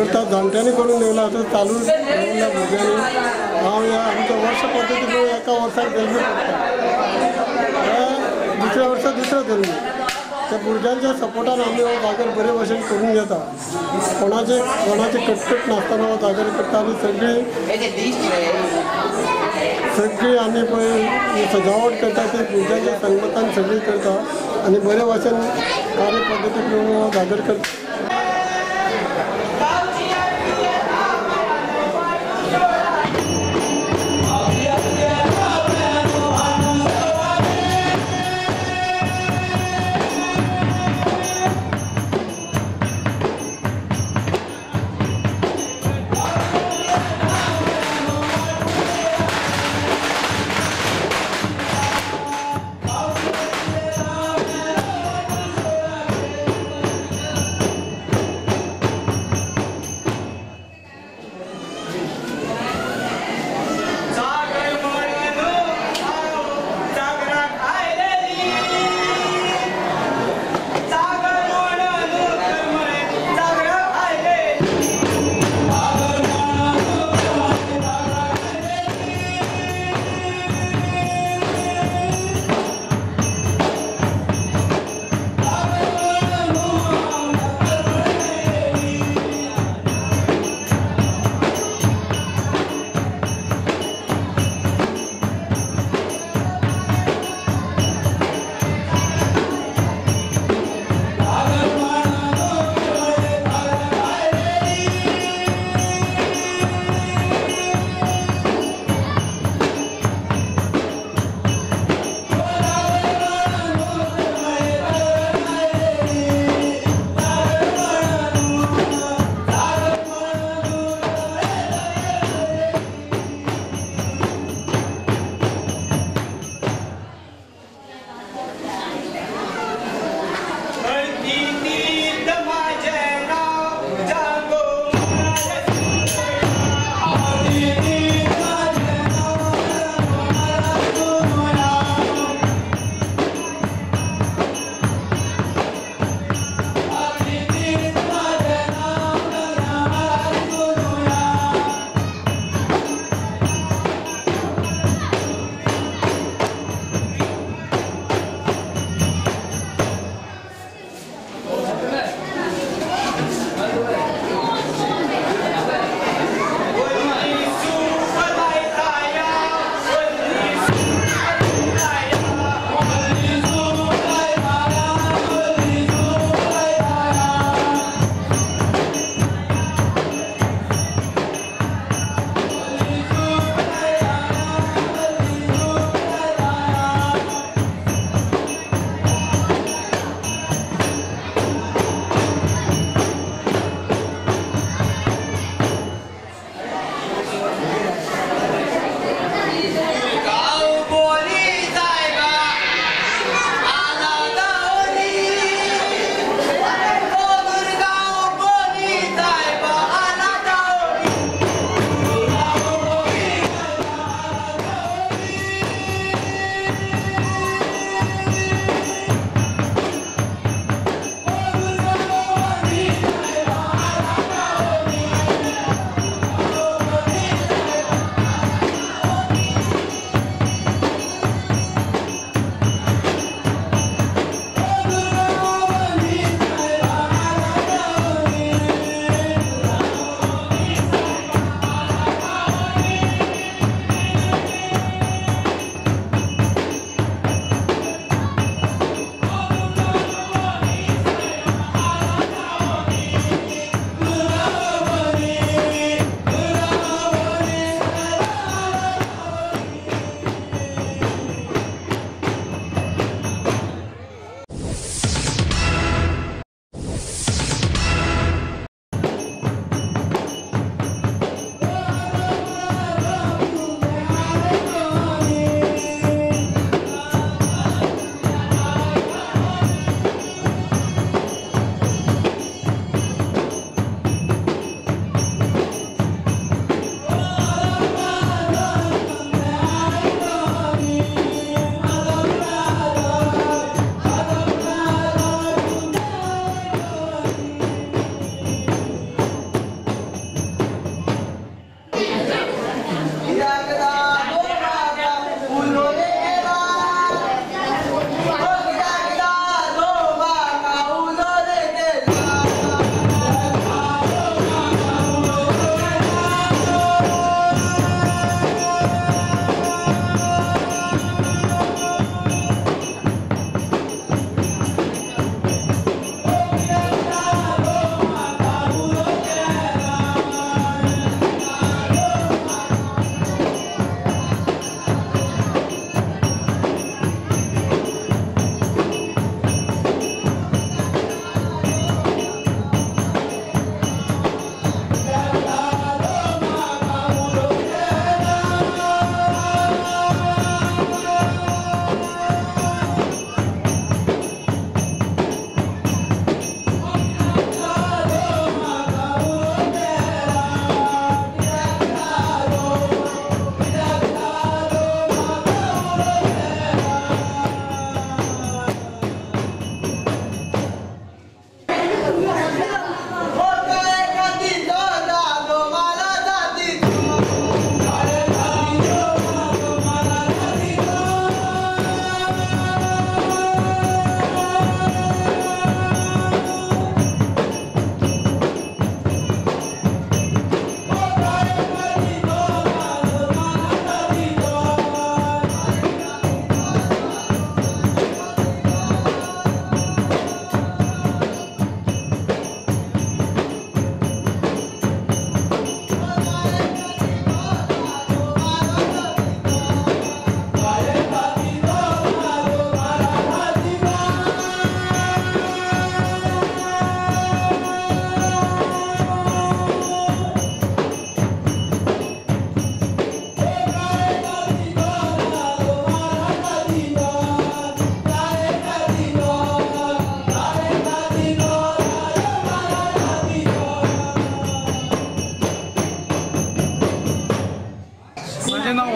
करता जाणट्यांनी करून येवला आता चालू दवरल्या भुरग्यांनी हांव ह्या आमच्या वर्ष पद्दतीन एका वर्साक धर्मी करता दुसऱ्या वर्सा दुसऱ्या धर्मी त्या भुरग्यांच्या सपोर्टान आमी हो जागर बरे भशेन करून घेता कोणाचे कटकट नासतना हो जागर करता आनी सगळी आमी पळय सजावट करता ती भुरग्यांच्या संगतान सगळी करता आनी बरे भशेन कार्य पद्दतीन हो जागर करता.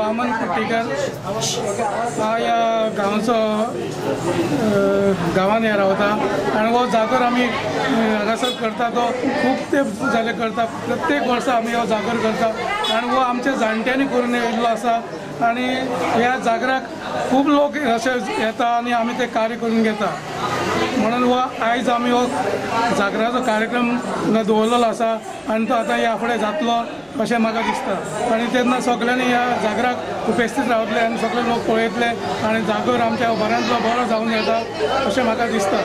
वामन कुट्टीकर हांव ह्या गांवचो गांवांत हे रावता आनी हो जागर आमी हांगासर करता तो खूब तेंप जाले करता प्रत्येक वर्सा आमी हो जागर करता आनी हो आमच्या जाणट्यांनी करून येयल्लो आसा आनी ह्या जागराक खूब लोक अशे येता आनी आमी ते कार्य करून घेता म्हणून हो आयज आमी हो जागराचो कार्यक्रम दवरलेलो आसा आनी तो आतां ह्या फुडें जातलो अशें म्हाका दिसता आनी तेन्ना सगळ्यांनी ह्या जागराक उपस्थित रावतले आनी सगळे लोक पळयतले आनी जागर आमच्या बऱ्यांतलो बरो जावन येता अशें म्हाका दिसता.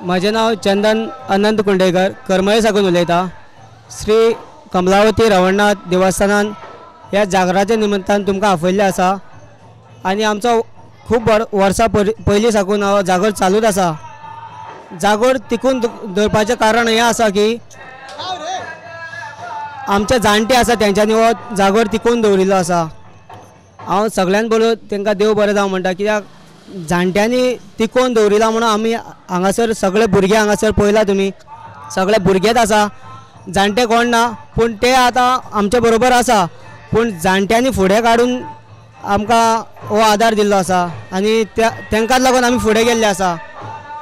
माझे नाव चंदन अनंत कुंडेकर करमळे साकून उलयता। श्री कमलावती रवळनाथ देवस्थानान ह्या जागराच्या निमतान तुमकां आपयल्ले आसा आनी आमचो खूब वर्सां पयलीं साकून हो जागोर चालूच आसा। जागोर तिकून दवरपाचें कारण हें आसा की आमचे जाणटे आसा तेंच्यांनी हो जागोर तिकून दवरिल्लो आसा। हांव सगळ्यान पयलो तांकां देव बरें जावं म्हणटा, कित्याक जाणट्यांनी तिकोवन दवरिला म्हणून आमी हांगासर सगळे भुरगे हांगासर पळयला तुमी सगळे भुरगेच आसा, जाणटे कोण ना, पूण ते आतां आमचे बरोबर आसा। पूण जाणट्यांनी फुडें काडून आमकां हो आदार दिल्लो आसा आनी तांकांच लागून आमी फुडें गेल्ले आसा।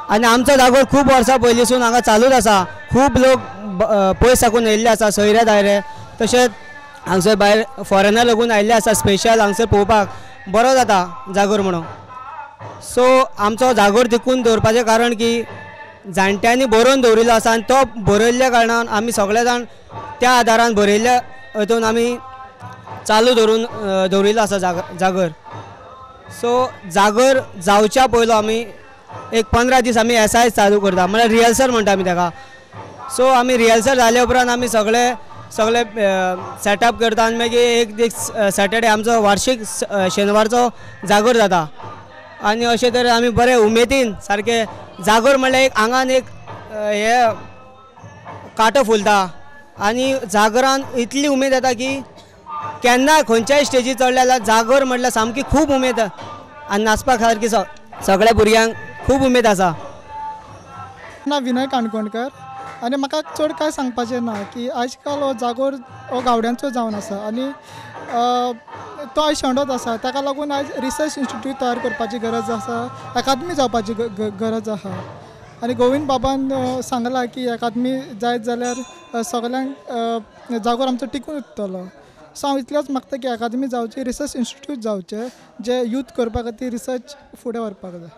आनी आमचो जागोर खूब वर्सां पयलींसून हांगा चालूच आसा। खूब लोक पयस साकून येयल्ले आसा, सोयरे दायरे, तशेंच हांगसर भायर फॉरेनर लागून आयिल्ले आसा स्पेशल हांगसर पळोवपाक बरो जाता जागोर म्हणून। सो आमचो जागोर तिकून दवरपाचें कारण की जाणट्यांनी बरोवन दवरिल्लो आसा आनी तो बरयल्ल्या कारणान आमी सगळे जाण त्या आदारान बरयल्ल्या हातून आमी चालू दवरिल्लो आसा जागर। सो जागर जावच्या पयलो आमी एक 15 दीस आमी एक्सरसायज चालू करता, म्हळ्यार रिहर्सल म्हणटा आमी ताका। सो आमी रिहर्सल जाल्या उपरांत आमी सगळे सेटअप करता आनी मागीर एक दीस सॅटर्डे आमचो वार्षिक शेनवारचो जागर जाता। आनी अशे तरेन आमी बरे उमेदीन सारके जागर म्हणल्यार एक आंगान एक हे कांटो फुलता आनी जागरान इतली उमेद येता की केन्ना खंयच्याय स्टेजीर चडले जाल्यार जागर म्हटल्यार सामकी खूब उमेद आनी नाचपा सारकी सगळ्या भुरग्यांक खूब उमेद आसा। ना विनय काणकोणकर आनी म्हाका चड कांय सांगपाचें ना की आयज काल हो जागोर हो गावड्यांचो जावन आसा आनी तो आयज शेणोत आसा। ताका लागून आयज रिसर्च इन्स्टिट्यूट तयार करपाची गरज आसा, अकादमी जावपाची गरज आसा। आनी गोविंद बाबान सांगलां की अकादमी जायत जाल्यार सगळ्यांक जागोर आमचो टिकून उरतलो। सो हांव इतलेंच मागता की अकादमी जावची, रिसर्च इन्स्टिट्यूट जावचे जे यूथ करपा खातीर रिसर्च फुडें व्हरपाक जाय।